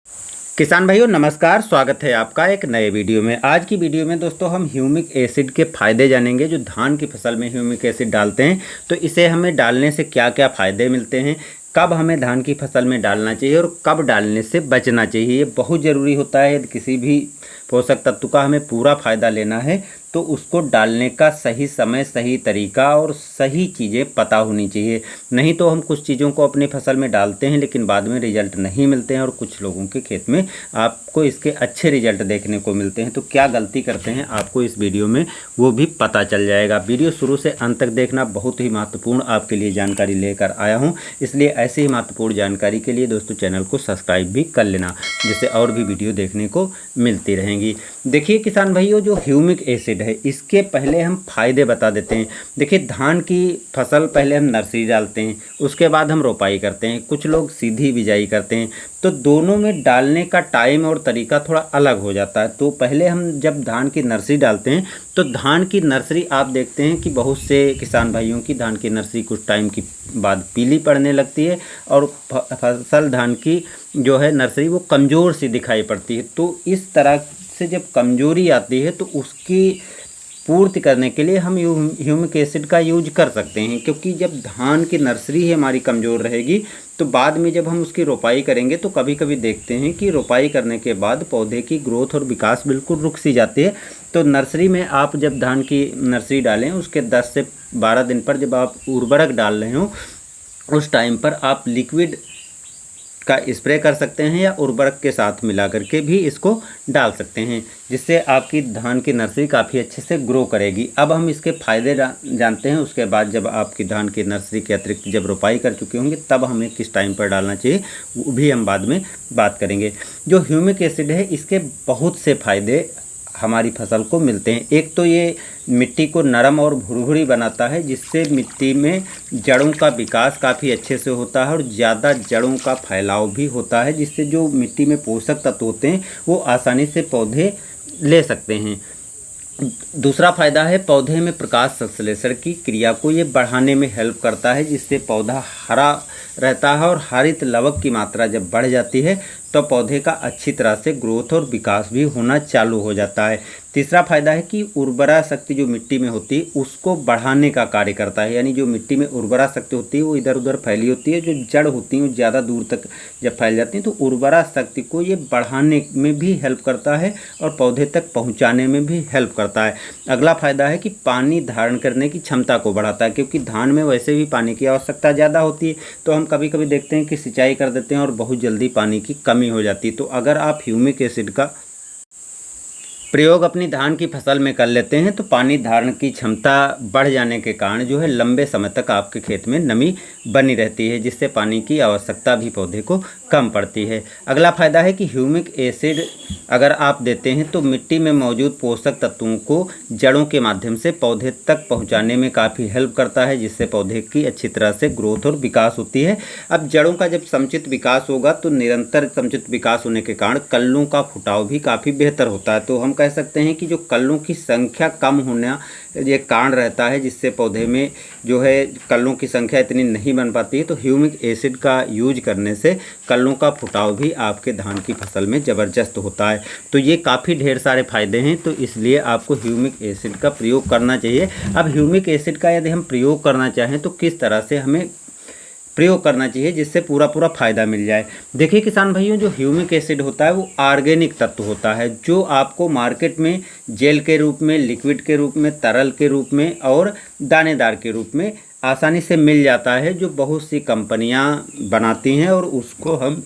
किसान भाइयों नमस्कार, स्वागत है आपका एक नए वीडियो में। आज की वीडियो में दोस्तों हम ह्यूमिक एसिड के फ़ायदे जानेंगे। जो धान की फसल में ह्यूमिक एसिड डालते हैं तो इसे हमें डालने से क्या क्या फ़ायदे मिलते हैं, कब हमें धान की फसल में डालना चाहिए और कब डालने से बचना चाहिए। ये बहुत ज़रूरी होता है। यदि किसी भी पोषक तत्व का हमें पूरा फ़ायदा लेना है तो उसको डालने का सही समय, सही तरीका और सही चीज़ें पता होनी चाहिए। नहीं तो हम कुछ चीज़ों को अपनी फसल में डालते हैं लेकिन बाद में रिजल्ट नहीं मिलते हैं और कुछ लोगों के खेत में आपको इसके अच्छे रिजल्ट देखने को मिलते हैं। तो क्या गलती करते हैं आपको इस वीडियो में वो भी पता चल जाएगा। वीडियो शुरू से अंत तक देखना, बहुत ही महत्वपूर्ण आपके लिए जानकारी लेकर आया हूँ। इसलिए ऐसे ही महत्वपूर्ण जानकारी के लिए दोस्तों चैनल को सब्सक्राइब भी कर लेना, जिससे और भी वीडियो देखने को मिलती रहेंगी। देखिए किसान भाइयों, जो ह्यूमिक एसिड है इसके पहले हम फायदे बता देते हैं। देखिए धान की फसल पहले हम नर्सरी डालते हैं, उसके बाद हम रोपाई करते हैं, कुछ लोग सीधी बिजाई करते हैं। तो दोनों में डालने का टाइम और तरीका थोड़ा अलग हो जाता है। तो पहले हम जब धान की नर्सरी डालते हैं तो धान की नर्सरी आप देखते हैं कि बहुत से किसान भाइयों की धान की नर्सरी कुछ टाइम की बाद पीली पड़ने लगती है और फसल धान की जो है नर्सरी वो कमज़ोर सी दिखाई पड़ती है। तो इस तरह से जब कमजोरी आती है तो उसकी पूर्ति करने के लिए हम ह्यूमिक एसिड का यूज कर सकते हैं। क्योंकि जब धान की नर्सरी ही हमारी कमज़ोर रहेगी तो बाद में जब हम उसकी रोपाई करेंगे तो कभी कभी देखते हैं कि रोपाई करने के बाद पौधे की ग्रोथ और विकास बिल्कुल रुक सी जाती है। तो नर्सरी में आप जब धान की नर्सरी डालें उसके 10 से 12 दिन पर जब आप उर्वरक डाल रहे हो उस टाइम पर आप लिक्विड का स्प्रे कर सकते हैं या उर्वरक के साथ मिला करके भी इसको डाल सकते हैं, जिससे आपकी धान की नर्सरी काफ़ी अच्छे से ग्रो करेगी। अब हम इसके फ़ायदे जानते हैं। उसके बाद जब आपकी धान की नर्सरी के अतिरिक्त जब रोपाई कर चुके होंगे तब हमें किस टाइम पर डालना चाहिए वो भी हम बाद में बात करेंगे। जो ह्यूमिक एसिड है इसके बहुत से फ़ायदे हमारी फसल को मिलते हैं। एक तो ये मिट्टी को नरम और भुरभुरी बनाता है, जिससे मिट्टी में जड़ों का विकास काफ़ी अच्छे से होता है और ज़्यादा जड़ों का फैलाव भी होता है, जिससे जो मिट्टी में पोषक तत्व होते हैं वो आसानी से पौधे ले सकते हैं। दूसरा फायदा है पौधे में प्रकाश संश्लेषण की क्रिया को ये बढ़ाने में हेल्प करता है, जिससे पौधा हरा रहता है और हरित लवक की मात्रा जब बढ़ जाती है तो पौधे का अच्छी तरह से ग्रोथ और विकास भी होना चालू हो जाता है। तीसरा फायदा है कि उर्वरा शक्ति जो मिट्टी में होती है उसको बढ़ाने का कार्य करता है। यानी जो मिट्टी में उर्वरा शक्ति होती है वो इधर उधर फैली होती है, जो जड़ होती हैं वो ज़्यादा दूर तक जब फैल जाती हैं तो उर्वरा शक्ति को ये बढ़ाने में भी हेल्प करता है और पौधे तक पहुँचाने में भी हेल्प करता है। अगला फायदा है कि पानी धारण करने की क्षमता को बढ़ाता है, क्योंकि धान में वैसे भी पानी की आवश्यकता ज़्यादा होती है। तो हम कभी कभी देखते हैं कि सिंचाई कर देते हैं और बहुत जल्दी पानी की कमी हो जाती है। तो अगर आप ह्यूमिक एसिड का प्रयोग अपनी धान की फसल में कर लेते हैं तो पानी धारण की क्षमता बढ़ जाने के कारण जो है लंबे समय तक आपके खेत में नमी बनी रहती है, जिससे पानी की आवश्यकता भी पौधे को कम पड़ती है। अगला फायदा है कि ह्यूमिक एसिड अगर आप देते हैं तो मिट्टी में मौजूद पोषक तत्वों को जड़ों के माध्यम से पौधे तक पहुंचाने में काफ़ी हेल्प करता है, जिससे पौधे की अच्छी तरह से ग्रोथ और विकास होती है। अब जड़ों का जब समुचित विकास होगा तो निरंतर समुचित विकास होने के कारण कल्लों का फुटाव भी काफ़ी बेहतर होता है। तो हम कह सकते हैं कि जो कल्लों की संख्या कम होना ये कारण रहता है, जिससे पौधे में जो है कल्लों की संख्या इतनी नहीं बन पाती है। तो ह्यूमिक एसिड का यूज करने से कल्लों का फुटाव भी आपके धान की फसल में ज़बरदस्त होता है। तो ये काफ़ी ढेर सारे फायदे हैं, तो इसलिए आपको ह्यूमिक एसिड का प्रयोग करना चाहिए। अब ह्यूमिक एसिड का यदि हम प्रयोग करना चाहें तो किस तरह से हमें प्रयोग करना चाहिए जिससे पूरा फ़ायदा मिल जाए। देखिए किसान भाइयों, जो ह्यूमिक एसिड होता है वो ऑर्गेनिक तत्व होता है, जो आपको मार्केट में जेल के रूप में, लिक्विड के रूप में, तरल के रूप में और दानेदार के रूप में आसानी से मिल जाता है, जो बहुत सी कंपनियां बनाती हैं और उसको हम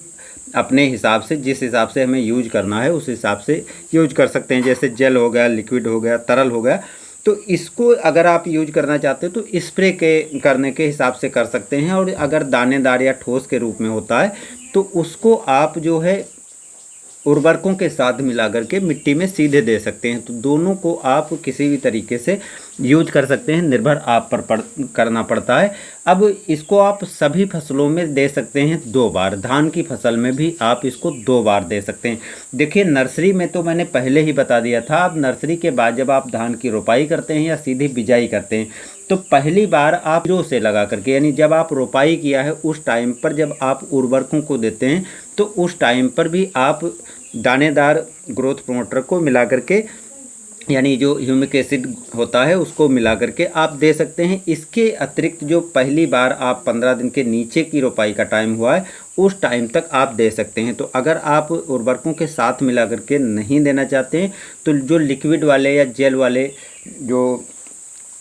अपने हिसाब से, जिस हिसाब से हमें यूज करना है उस हिसाब से यूज कर सकते हैं। जैसे जेल हो गया, लिक्विड हो गया, तरल हो गया। तो इसको अगर आप यूज करना चाहते हो तो स्प्रे के करने के हिसाब से कर सकते हैं, और अगर दानेदार या ठोस के रूप में होता है तो उसको आप जो है उर्वरकों के साथ मिला करके मिट्टी में सीधे दे सकते हैं। तो दोनों को आप किसी भी तरीके से यूज कर सकते हैं, निर्भर आप पर करना पड़ता है। अब इसको आप सभी फसलों में दे सकते हैं 2 बार। धान की फसल में भी आप इसको 2 बार दे सकते हैं। देखिए नर्सरी में तो मैंने पहले ही बता दिया था। अब नर्सरी के बाद जब आप धान की रोपाई करते हैं या सीधी बिजाई करते हैं तो पहली बार आप जो से लगा करके, यानी जब आप रोपाई किया है उस टाइम पर जब आप उर्वरकों को देते हैं तो उस टाइम पर भी आप दानेदार ग्रोथ प्रमोटर को मिला करके, यानी जो ह्यूमिक एसिड होता है उसको मिला करके आप दे सकते हैं। इसके अतिरिक्त जो पहली बार आप 15 दिन के नीचे की रोपाई का टाइम हुआ है उस टाइम तक आप दे सकते हैं। तो अगर आप उर्वरकों के साथ मिला करके नहीं देना चाहते हैं तो जो लिक्विड वाले या जेल वाले जो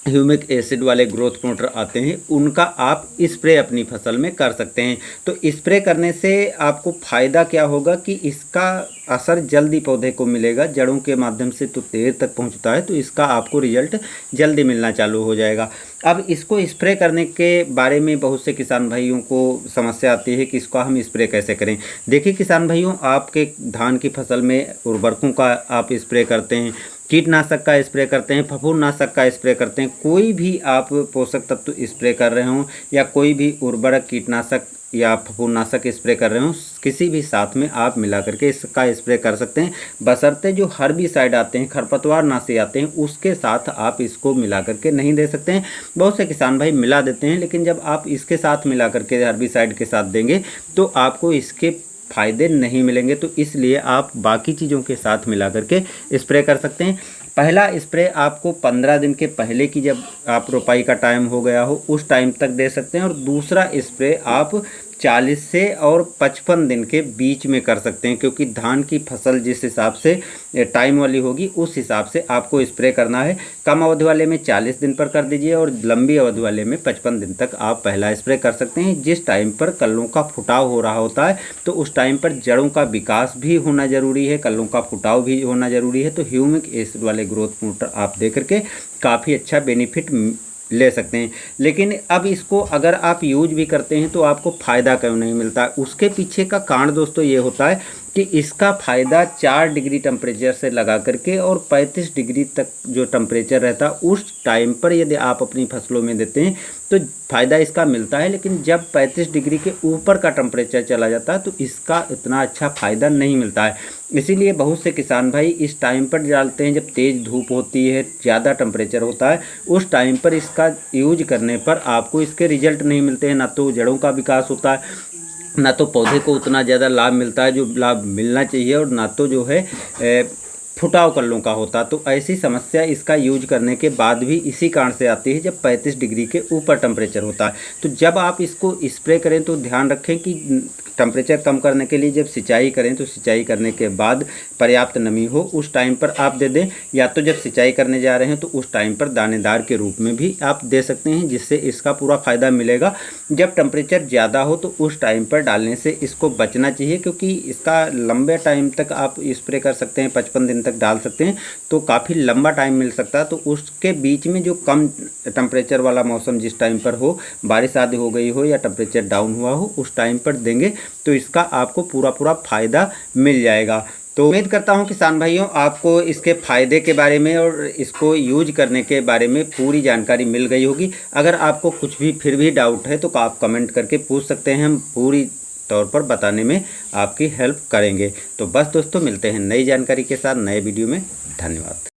ह्यूमिक एसिड वाले ग्रोथ प्रमोटर आते हैं उनका आप स्प्रे अपनी फसल में कर सकते हैं। तो स्प्रे करने से आपको फ़ायदा क्या होगा कि इसका असर जल्दी पौधे को मिलेगा, जड़ों के माध्यम से तो देर तक पहुंचता है, तो इसका आपको रिजल्ट जल्दी मिलना चालू हो जाएगा। अब इसको स्प्रे करने के बारे में बहुत से किसान भाइयों को समस्या आती है कि इसको हम स्प्रे कैसे करें। देखिए किसान भाइयों, आपके धान की फसल में उर्वरकों का आप स्प्रे करते हैं, कीटनाशक का स्प्रे करते हैं, फफूंदनाशक का स्प्रे करते हैं, कोई भी आप पोषक तत्व स्प्रे कर रहे हों या कोई भी उर्वरक कीटनाशक या फफूंदनाशक स्प्रे कर रहे हों, किसी भी साथ में आप मिला करके इसका स्प्रे कर सकते हैं। बशर्ते जो हर्बिसाइड आते हैं, खरपतवार नाशी आते हैं, उसके साथ आप इसको मिला करके नहीं दे सकते हैं। बहुत से किसान भाई मिला देते हैं, लेकिन जब आप इसके साथ मिला करके हर्बिसाइड के साथ देंगे तो आपको इसके फ़ायदे नहीं मिलेंगे। तो इसलिए आप बाकी चीज़ों के साथ मिला करके स्प्रे कर सकते हैं। पहला स्प्रे आपको 15 दिन के पहले की, जब आप रोपाई का टाइम हो गया हो उस टाइम तक दे सकते हैं, और दूसरा स्प्रे आप 40 से और 55 दिन के बीच में कर सकते हैं, क्योंकि धान की फसल जिस हिसाब से टाइम वाली होगी उस हिसाब से आपको स्प्रे करना है। कम अवधि वाले में 40 दिन पर कर दीजिए और लंबी अवधि वाले में 55 दिन तक आप पहला स्प्रे कर सकते हैं। जिस टाइम पर कल्लों का फुटाव हो रहा होता है तो उस टाइम पर जड़ों का विकास भी होना ज़रूरी है, कल्लों का फुटाव भी होना ज़रूरी है। तो ह्यूमिक एसिड वाले ग्रोथ प्रमोटर आप दे करके काफ़ी अच्छा बेनिफिट ले सकते हैं। लेकिन अब इसको अगर आप यूज भी करते हैं तो आपको फ़ायदा क्यों नहीं मिलता, उसके पीछे का कारण दोस्तों ये होता है कि इसका फ़ायदा 4 डिग्री टेम्परेचर से लगा करके और 35 डिग्री तक जो टेम्परेचर रहता है उस टाइम पर यदि आप अपनी फसलों में देते हैं तो फ़ायदा इसका मिलता है। लेकिन जब 35 डिग्री के ऊपर का टेम्परेचर चला जाता है तो इसका इतना अच्छा फ़ायदा नहीं मिलता है। इसीलिए बहुत से किसान भाई इस टाइम पर डालते हैं जब तेज़ धूप होती है, ज़्यादा टेम्परेचर होता है, उस टाइम पर इसका यूज करने पर आपको इसके रिजल्ट नहीं मिलते हैं। ना तो जड़ों का विकास होता है, ना तो पौधे को उतना ज़्यादा लाभ मिलता है जो लाभ मिलना चाहिए, और ना तो जो है फुटाव कल्लों का होता। तो ऐसी समस्या इसका यूज करने के बाद भी इसी कारण से आती है जब 35 डिग्री के ऊपर टेम्परेचर होता है। तो जब आप इसको स्प्रे करें तो ध्यान रखें कि टेम्परेचर कम करने के लिए जब सिंचाई करें तो सिंचाई करने के बाद पर्याप्त नमी हो उस टाइम पर आप दे दें, या तो जब सिंचाई करने जा रहे हैं तो उस टाइम पर दानेदार के रूप में भी आप दे सकते हैं, जिससे इसका पूरा फ़ायदा मिलेगा। जब टेम्परेचर ज़्यादा हो तो उस टाइम पर डालने से इसको बचना चाहिए, क्योंकि इसका लंबे टाइम तक आप स्प्रे कर सकते हैं, 55 दिन तक डाल सकते हैं, तो काफ़ी लंबा टाइम मिल सकता है। तो उसके बीच में जो कम टेम्परेचर वाला मौसम जिस टाइम पर हो, बारिश आदि हो गई हो या टेम्परेचर डाउन हुआ हो, उस टाइम पर देंगे तो इसका आपको पूरा फ़ायदा मिल जाएगा। तो उम्मीद करता हूं किसान भाइयों आपको इसके फ़ायदे के बारे में और इसको यूज करने के बारे में पूरी जानकारी मिल गई होगी। अगर आपको कुछ भी फिर भी डाउट है तो आप कमेंट करके पूछ सकते हैं, हम पूरी तौर पर बताने में आपकी हेल्प करेंगे। तो बस दोस्तों, मिलते हैं नई जानकारी के साथ नए वीडियो में। धन्यवाद।